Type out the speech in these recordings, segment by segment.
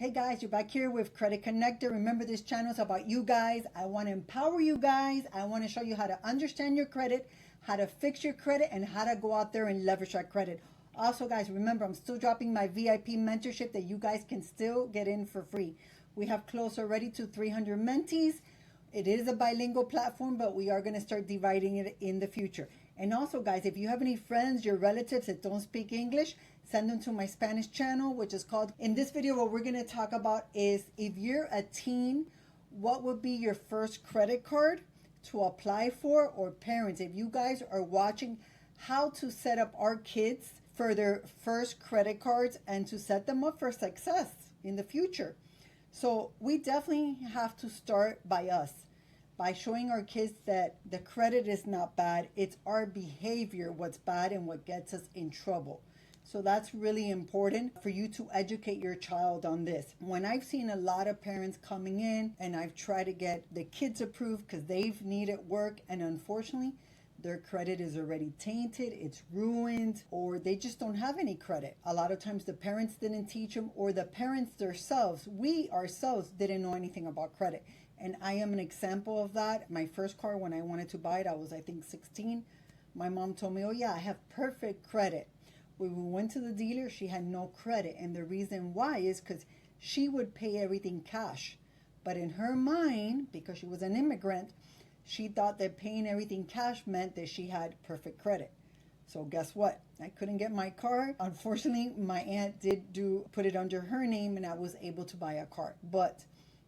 Hey guys, you're back here with Credit Connector. Remember, this channel is about you guys. I want to empower you guys. I want to show you how to understand your credit, how to fix your credit, and how to go out there and leverage that credit. Also, guys, remember, I'm still dropping my VIP mentorship that you guys can still get in for free. We have close already to 300 mentees. It is a bilingual platform, but we are going to start dividing it in the future. And also, guys, if you have any friends, your relatives that don't speak English, send them to my Spanish channel, which is called. In this video, what we're going to talk about is if you're a teen, what would be your first credit card to apply for? Or parents, if you guys are watching, how to set up our kids for their first credit cards and to set them up for success in the future. So we definitely have to start by us, by showing our kids that the credit is not bad. It's our behavior what's bad and what gets us in trouble. So that's really important for you to educate your child on this. When I've seen a lot of parents coming in and I've tried to get the kids approved because they've needed work, and unfortunately their credit is already tainted, it's ruined, or they just don't have any credit. A lot of times the parents didn't teach them, or the parents themselves, we ourselves didn't know anything about credit. And I am an example of that. My first car, when I wanted to buy it, I was, I think, 16. My mom told me, oh yeah, I have perfect credit. When we went to the dealer, she had no credit. And the reason why is because she would pay everything cash. But in her mind, because she was an immigrant, she thought that paying everything cash meant that she had perfect credit. So guess what? I couldn't get my car. Unfortunately, my aunt did put it under her name and I was able to buy a car. But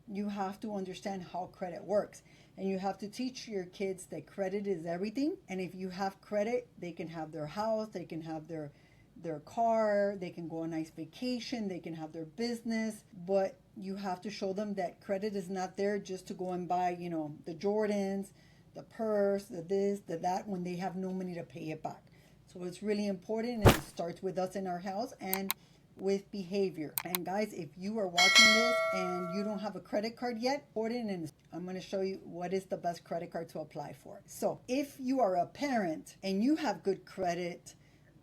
you have to understand how credit works. And you have to teach your kids that credit is everything. And if you have credit, they can have their house, they can have their car, they can go on a nice vacation, they can have their business. But you have to show them that credit is not there just to go and buy, the Jordans, the purse, the this, the that, when they have no money to pay it back. So it's really important, and it starts with us in our house and with behavior. And guys, if you are watching this and you don't have a credit card yet, and I'm going to show you what is the best credit card to apply for. So if you are a parent and you have good credit,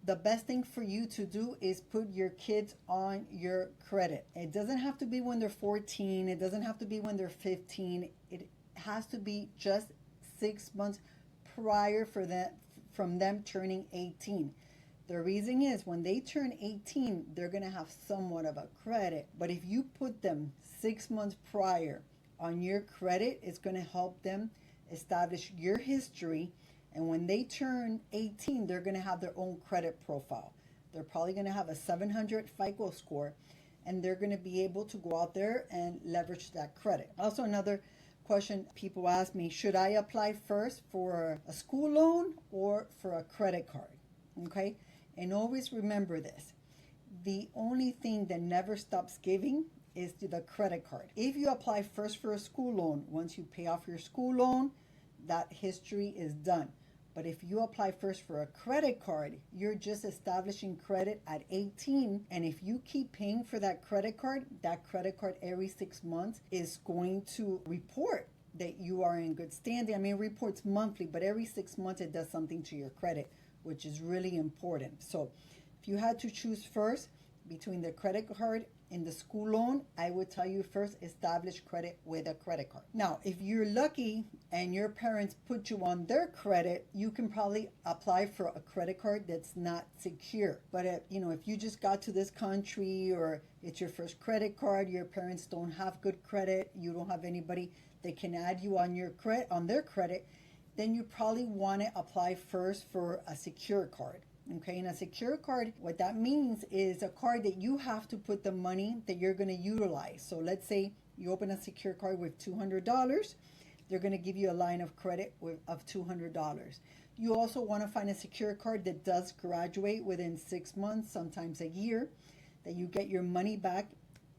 the best thing for you to do is put your kids on your credit. It doesn't have to be when they're 14. It doesn't have to be when they're 15. It has to be just 6 months prior from them turning 18. The reason is when they turn 18, they're going to have somewhat of a credit. But if you put them 6 months prior on your credit, it's going to help them establish your history. And when they turn 18, they're going to have their own credit profile. They're probably going to have a 700 FICO score, and they're going to be able to go out there and leverage that credit. Also, another question people ask me, should I apply first for a school loan or for a credit card? Okay? And always remember this. The only thing that never stops giving is the credit card. If you apply first for a school loan, once you pay off your school loan, that history is done. But if you apply first for a credit card, you're just establishing credit at 18. And if you keep paying for that credit card every 6 months is going to report that you are in good standing. I mean, it reports monthly, but every 6 months it does something to your credit, which is really important. So if you had to choose first between the credit card and the school loan, I would tell you first establish credit with a credit card. Now, if you're lucky and your parents put you on their credit, you can probably apply for a credit card that's not secure. But if you just got to this country or it's your first credit card, your parents don't have good credit, you don't have anybody that can add you on their credit, then you probably want to apply first for a secure card. Okay, and a secure card, what that means is a card that you have to put the money that you're going to utilize. So let's say you open a secure card with $200. They're going to give you a line of credit of $200. You also want to find a secure card that does graduate within 6 months, sometimes a year, that you get your money back.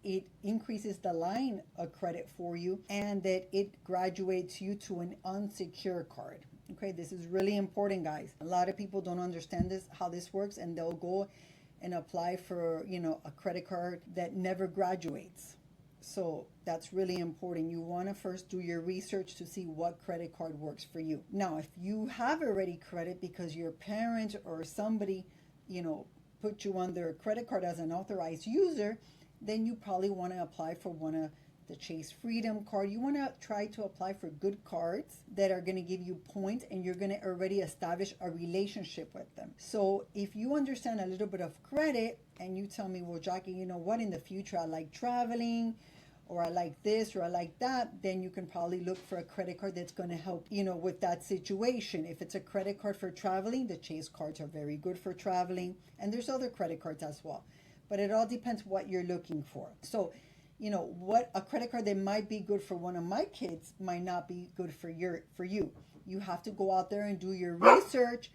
It increases the line of credit for you, and that it graduates you to an unsecured card. Okay, this is really important, guys. A lot of people don't understand how this works, and they'll go and apply for, a credit card that never graduates. So that's really important. You want to first do your research to see what credit card works for you. Now, if you have already credit because your parents or somebody, put you on their credit card as an authorized user, then you probably want to apply for one of the Chase Freedom card. You want to try to apply for good cards that are going to give you points, and you're going to already establish a relationship with them. So if you understand a little bit of credit and you tell me, well, Jackie, you know what, in the future I like traveling, or I like this, or I like that, then you can probably look for a credit card that's going to help, you know, with that situation. If it's a credit card for traveling, the Chase cards are very good for traveling, and there's other credit cards as well. But it all depends what you're looking for. So, you know, what a credit card that might be good for one of my kids might not be good for you. You have to go out there and do your research.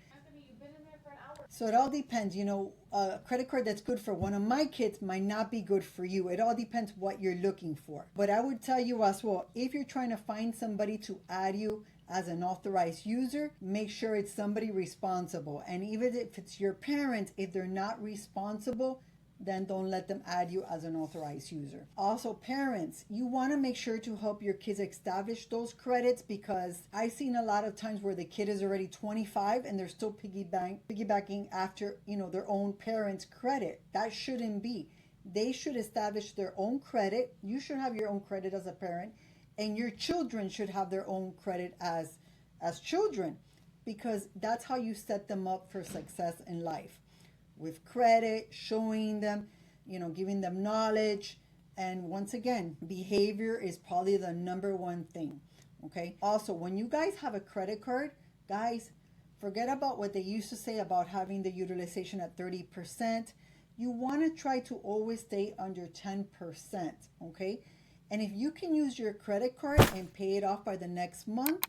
So it all depends, you know, a credit card that's good for one of my kids might not be good for you. It all depends what you're looking for. But I would tell you as well, if you're trying to find somebody to add you as an authorized user, make sure it's somebody responsible. And even if it's your parents, if they're not responsible, then don't let them add you as an authorized user. Also, parents, you want to make sure to help your kids establish those credits, because I've seen a lot of times where the kid is already 25 and they're still piggybacking after, you know, their own parents' credit. That shouldn't be. They should establish their own credit. You should have your own credit as a parent, and your children should have their own credit as children, because that's how you set them up for success in life. With credit, showing them, you know, giving them knowledge. And once again, behavior is probably the number one thing. Okay. Also, when you guys have a credit card, guys, forget about what they used to say about having the utilization at 30%. You want to try to always stay under 10%. Okay. And if you can use your credit card and pay it off by the next month,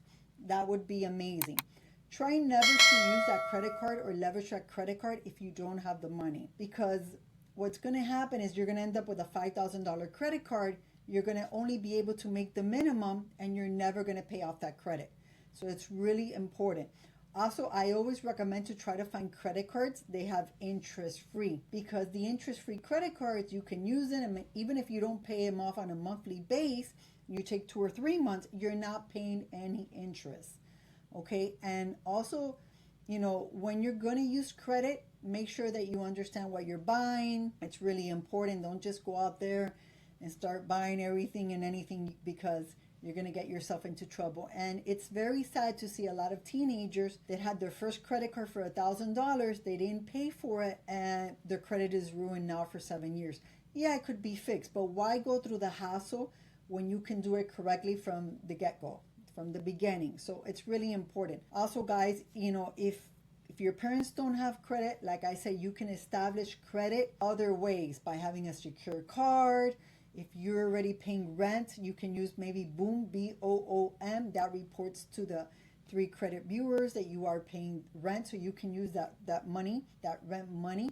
that would be amazing. Try never to use that credit card or leverage that credit card if you don't have the money, because what's going to happen is you're going to end up with a $5,000 credit card. You're going to only be able to make the minimum, and you're never going to pay off that credit. So it's really important. Also, I always recommend to try to find credit cards they have interest free, because the interest free credit cards, you can use them, and even if you don't pay them off on a monthly base, you take 2 or 3 months, you're not paying any interest. Okay. And also, you know, when you're going to use credit, make sure that you understand what you're buying. It's really important. Don't just go out there and start buying everything and anything, because you're going to get yourself into trouble. And it's very sad to see a lot of teenagers that had their first credit card for $1,000. They didn't pay for it, and their credit is ruined now for 7 years. Yeah, it could be fixed, but why go through the hassle when you can do it correctly from the get-go, from the beginning? So it's really important. Also, guys, you know, if your parents don't have credit, like I said, you can establish credit other ways by having a secure card. If you're already paying rent, you can use maybe Boom, BOOM. That reports to the 3 credit bureaus that you are paying rent. So you can use that money, that rent money,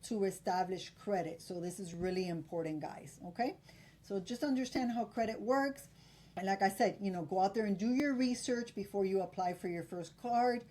to establish credit. So this is really important, guys. Okay? So just understand how credit works. And like I said, you know, go out there and do your research before you apply for your first card.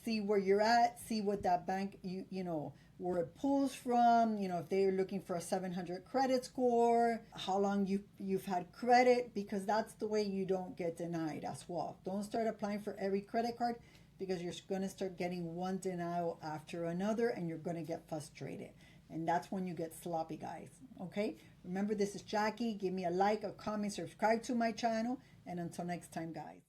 See where you're at. See what that bank, you know, where it pulls from. You know, if they're looking for a 700 credit score, how long you've had credit, because that's the way you don't get denied as well. Don't start applying for every credit card, because you're going to start getting one denial after another, and you're going to get frustrated. And that's when you get sloppy, guys. Okay? Remember, this is Jackie. Give me a like, a comment, subscribe to my channel. And until next time, guys.